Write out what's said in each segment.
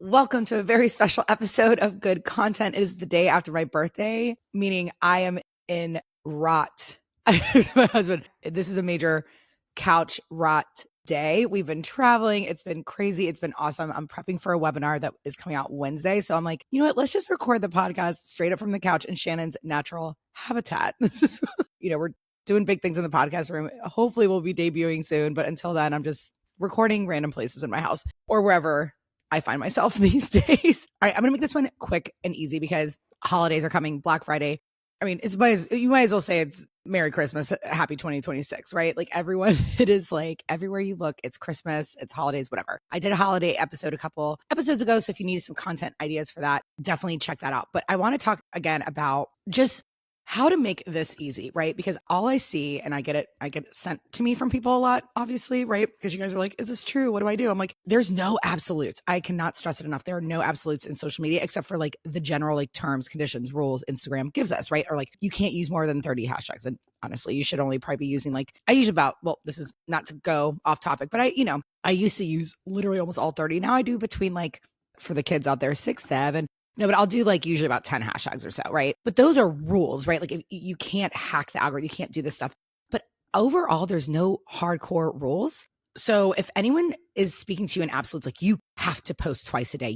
Welcome to a very special episode of Good Content. It is the day after my birthday, meaning I am in rot. My husband, this is a major couch rot day. We've been traveling. It's been crazy. It's been awesome. I'm prepping for a webinar that is coming out Wednesday. So I'm like, you know what? Let's just record the podcast straight up from the couch in Shannon's natural habitat. This is, we're doing big things in the podcast room. Hopefully we'll be debuting soon. But until then, I'm just recording random places in my house or wherever I find myself these days. All right, I'm gonna make this one quick and easy because holidays are coming. Black Friday. I mean, you might as well say it's Merry Christmas, Happy 2026, right? Like everyone, it is like everywhere you look, it's Christmas, it's holidays, whatever. I did a holiday episode a couple episodes ago, so if you need some content ideas for that, definitely check that out. But I want to talk again about just how to make this easy, right? Because all I see, and I get it sent to me from people a lot, obviously, right? Because you guys are like, is this true? What do I do? I'm like, there's no absolutes. I cannot stress it enough. There are no absolutes in social media except for like the general like terms, conditions, rules Instagram gives us, right? Or like you can't use more than 30 hashtags. And honestly, you should only probably be using I use about, well, this is not to go off topic, but I used to use literally almost all 30. Now I do between for the kids out there, 6, 7. No, but I'll do usually about 10 hashtags or so, right? But those are rules, right? Like if you can't hack the algorithm, you can't do this stuff. But overall, there's no hardcore rules. So if anyone is speaking to you in absolutes, like you have to post twice a day,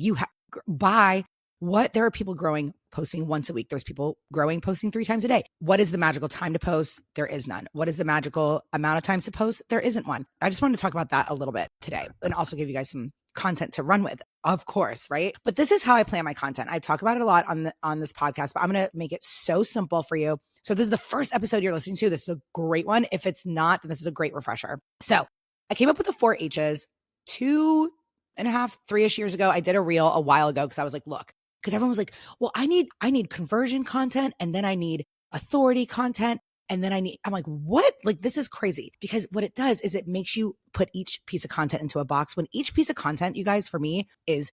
there are people growing, posting once a week. There's people growing, posting 3 times a day. What is the magical time to post? There is none. What is the magical amount of times to post? There isn't one. I just wanted to talk about that a little bit today and also give you guys some content to run with, of course, right? But this is how I plan my content. I talk about it a lot on this podcast, but I'm going to make it so simple for you. So this is the first episode you're listening to. This is a great one. If it's not, then this is a great refresher. So I came up with the 4 H's 2.5, 3-ish years ago. I did a reel a while ago because I was like, look, because everyone was like, well, I need conversion content, and then I need authority content. And then I'm like, what? Like, this is crazy, because what it does is it makes you put each piece of content into a box, when each piece of content, you guys, for me is,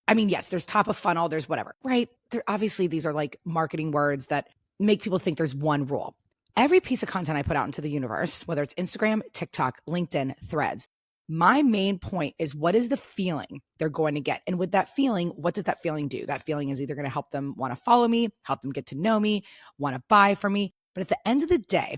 yes, there's top of funnel, there's whatever, right? Obviously, these are like marketing words that make people think there's one rule. Every piece of content I put out into the universe, whether it's Instagram, TikTok, LinkedIn, Threads, my main point is, what is the feeling they're going to get? And with that feeling, what does that feeling do? That feeling is either going to help them want to follow me, help them get to know me, want to buy from me. But at the end of the day,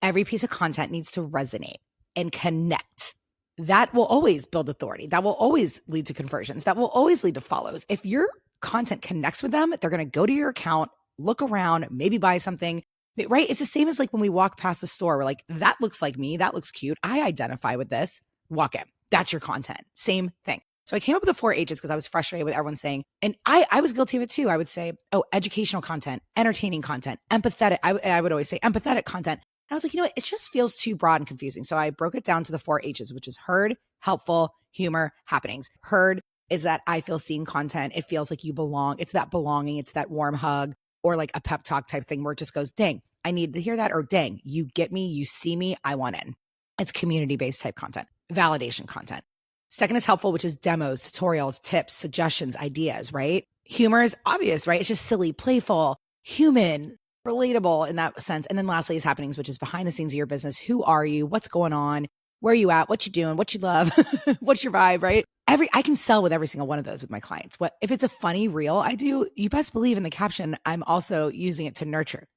every piece of content needs to resonate and connect. That will always build authority. That will always lead to conversions. That will always lead to follows. If your content connects with them, they're going to go to your account, look around, maybe buy something, right? It's the same as when we walk past the store, we're like, that looks like me. That looks cute. I identify with this. Walk in. That's your content. Same thing. So I came up with the 4 H's because I was frustrated with everyone saying, and I was guilty of it too. I would say, educational content, entertaining content, empathetic. I would always say empathetic content. And I was like, it just feels too broad and confusing. So I broke it down to the 4 H's, which is heard, helpful, humor, happenings. Heard is that I feel seen content. It feels like you belong. It's that belonging. It's that warm hug, or like a pep talk type thing where it just goes, dang, I need to hear that. Or dang, you get me, you see me, I want in. It's community-based type content. Validation content. Second is helpful, which is demos, tutorials, tips, suggestions, ideas, right? Humor is obvious, right? It's just silly, playful, human, relatable in that sense. And then lastly is happenings, which is behind the scenes of your business. Who are you? What's going on? Where are you at? What you doing? What you love? What's your vibe, right? I can sell with every single one of those with my clients. If it's a funny reel I do, you best believe in the caption, I'm also using it to nurture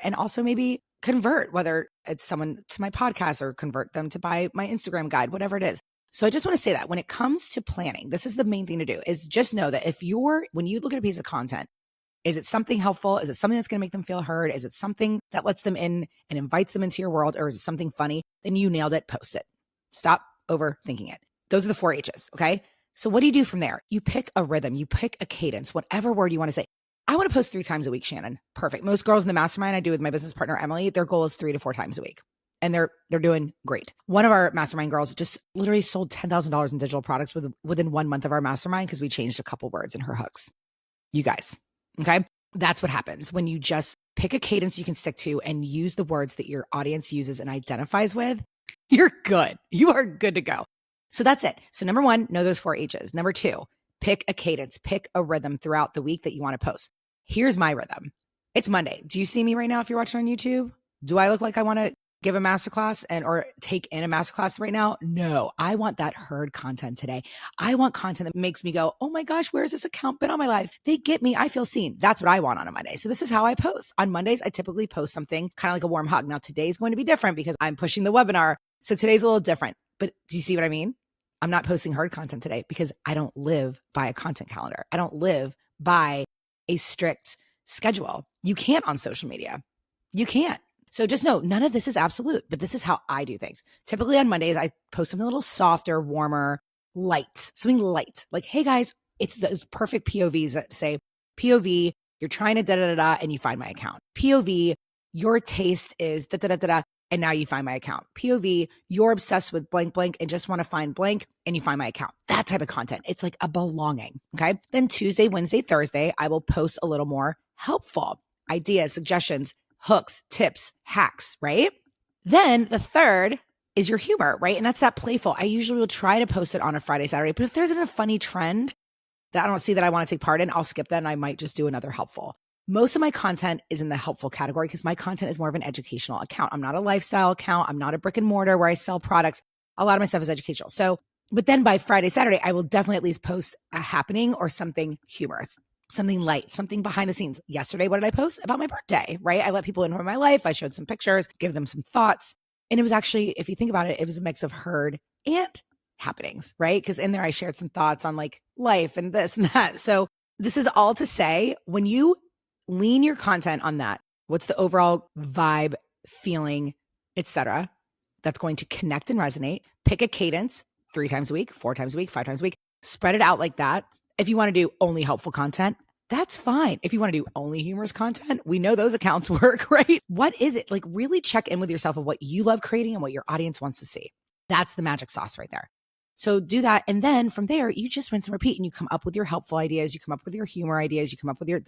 and also maybe convert, whether it's someone to my podcast or convert them to buy my Instagram guide, whatever it is. So I just want to say that when it comes to planning, this is the main thing to do, is just know that when you look at a piece of content, is it something helpful? Is it something that's going to make them feel heard? Is it something that lets them in and invites them into your world? Or is it something funny? Then you nailed it. Post it. Stop overthinking it. Those are the 4 H's. Okay. So what do you do from there? You pick a rhythm, you pick a cadence, whatever word you want to say. I want to post 3 times a week, Shannon. Perfect. Most girls in the mastermind I do with my business partner, Emily, their goal is 3 to 4 times a week. And they're doing great. One of our mastermind girls just literally sold $10,000 in digital products within 1 month of our mastermind because we changed a couple words in her hooks. You guys, okay? That's what happens when you just pick a cadence you can stick to and use the words that your audience uses and identifies with. You're good. You are good to go. So that's it. So number 1, know those 4 H's. Number 2, pick a cadence, pick a rhythm throughout the week that you want to post. Here's my rhythm. It's Monday. Do you see me right now if you're watching on YouTube? Do I look like I want to give a masterclass or take in a masterclass right now? No, I want that heard content today. I want content that makes me go, oh my gosh, where's this account been all my life? They get me. I feel seen. That's what I want on a Monday. So this is how I post. On Mondays, I typically post something kind of like a warm hug. Now today's going to be different because I'm pushing the webinar. So today's a little different, but do you see what I mean? I'm not posting heard content today because I don't live by a content calendar. I don't live by a strict schedule. You can't on social media. You can't. So just know none of this is absolute, but this is how I do things. Typically on Mondays, I post something a little softer, warmer, light, something light. Like, hey guys, it's those perfect POVs that say, POV, you're trying to da-da-da-da, and you find my account. POV, your taste is da-da-da-da-da, and now you find my account. POV, you're obsessed with blank, blank, and just want to find blank, and you find my account. That type of content. It's like a belonging, okay? Then Tuesday, Wednesday, Thursday, I will post a little more helpful ideas, suggestions, hooks, tips, hacks, right? Then the third is your humor, right? And that's that playful. I usually will try to post it on a Friday, Saturday, but if there's a funny trend that I don't see that I want to take part in, I'll skip that and I might just do another helpful. Most of my content is in the helpful category because my content is more of an educational account. I'm not a lifestyle account. I'm not a brick and mortar where I sell products. A lot of my stuff is educational. So, but then by Friday, Saturday, I will definitely at least post a happening or something humorous. Something light, something behind the scenes. Yesterday, what did I post? About my birthday, right? I let people in on my life. I showed some pictures, give them some thoughts. And it was actually, if you think about it, it was a mix of heard and happenings, right? Because in there, I shared some thoughts on like life and this and that. So this is all to say, when you lean your content on that, what's the overall vibe, feeling, etc., that's going to connect and resonate. Pick a cadence 3 times a week, 4 times a week, 5 times a week. Spread it out like that. If you want to do only helpful content, that's fine. If you want to do only humorous content, we know those accounts work, right? What is it? Like really check in with yourself of what you love creating and what your audience wants to see. That's the magic sauce right there. So do that. And then from there, you just rinse and repeat and you come up with your helpful ideas. You come up with your humor ideas. You come up with your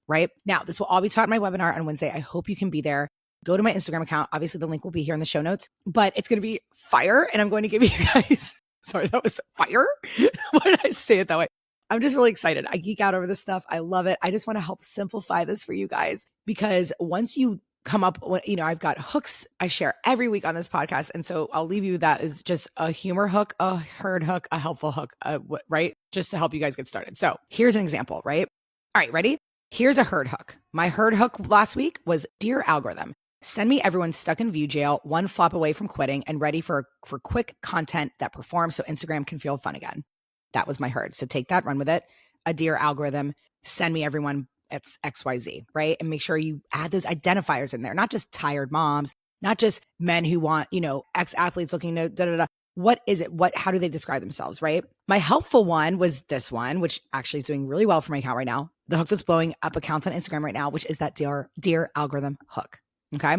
right? Now, this will all be taught in my webinar on Wednesday. I hope you can be there. Go to my Instagram account. Obviously, the link will be here in the show notes, but it's going to be fire. And I'm going to give you guys, sorry, that was fire. Why did I say it that way? I'm just really excited. I geek out over this stuff. I love it. I just want to help simplify this for you guys because once you come up, I've got hooks I share every week on this podcast. And so I'll leave you that is just a humor hook, a heard hook, a helpful hook, right? Just to help you guys get started. So here's an example, right? All right, ready? Here's a heard hook. My heard hook last week was, Dear Algorithm, send me everyone stuck in view jail, one flop away from quitting and ready for quick content that performs so Instagram can feel fun again. That was my heard. So take that, run with it. A Dear Algorithm, send me everyone it's XYZ, right? And make sure you add those identifiers in there, not just tired moms, not just men who want, ex-athletes looking to da-da-da. What is it? How do they describe themselves, right? My helpful one was this one, which actually is doing really well for my account right now. The hook that's blowing up accounts on Instagram right now, which is that Dear Algorithm hook, okay?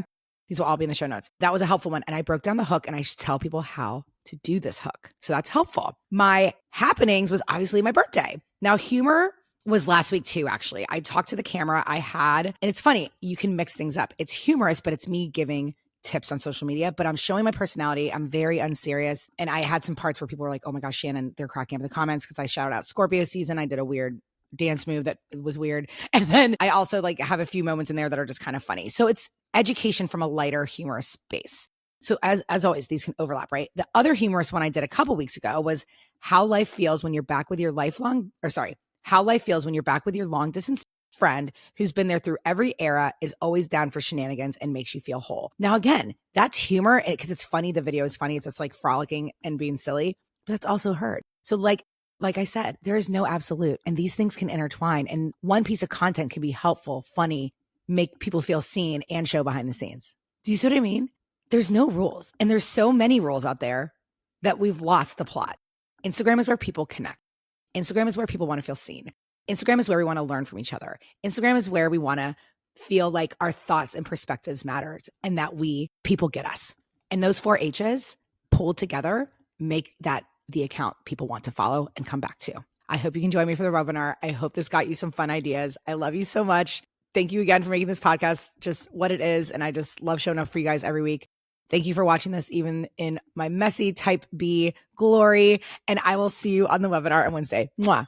These will all be in the show notes. That was a helpful one. And I broke down the hook and I just tell people how to do this hook. So that's helpful. My happenings was obviously my birthday. Now, humor was last week too, actually. I talked to the camera and it's funny, you can mix things up. It's humorous, but it's me giving tips on social media, but I'm showing my personality. I'm very unserious. And I had some parts where people were like, oh my gosh, Shannon, they're cracking up in the comments because I shouted out Scorpio season. I did a weird dance move that was weird. And then I also have a few moments in there that are just kind of funny. So it's education from a lighter, humorous space. So as always, these can overlap, right? The other humorous one I did a couple weeks ago was how life feels when you're back with your how life feels when you're back with your long distance friend who's been there through every era, is always down for shenanigans and makes you feel whole. Now, again, that's humor because it's funny. The video is funny. It's just like frolicking and being silly, but that's also heard. So like I said, there is no absolute and these things can intertwine and one piece of content can be helpful, funny, make people feel seen and show behind the scenes. Do you see what I mean? There's no rules and there's so many rules out there that we've lost the plot. Instagram is where people connect. Instagram is where people want to feel seen. Instagram is where we want to learn from each other. Instagram is where we want to feel like our thoughts and perspectives matters and that people get us. And those 4 H's pulled together make that the account people want to follow and come back to. I hope you can join me for the webinar. I hope this got you some fun ideas. I love you so much. Thank you again for making this podcast just what it is. And I just love showing up for you guys every week. Thank you for watching this, even in my messy type B glory. And I will see you on the webinar on Wednesday. Mwah.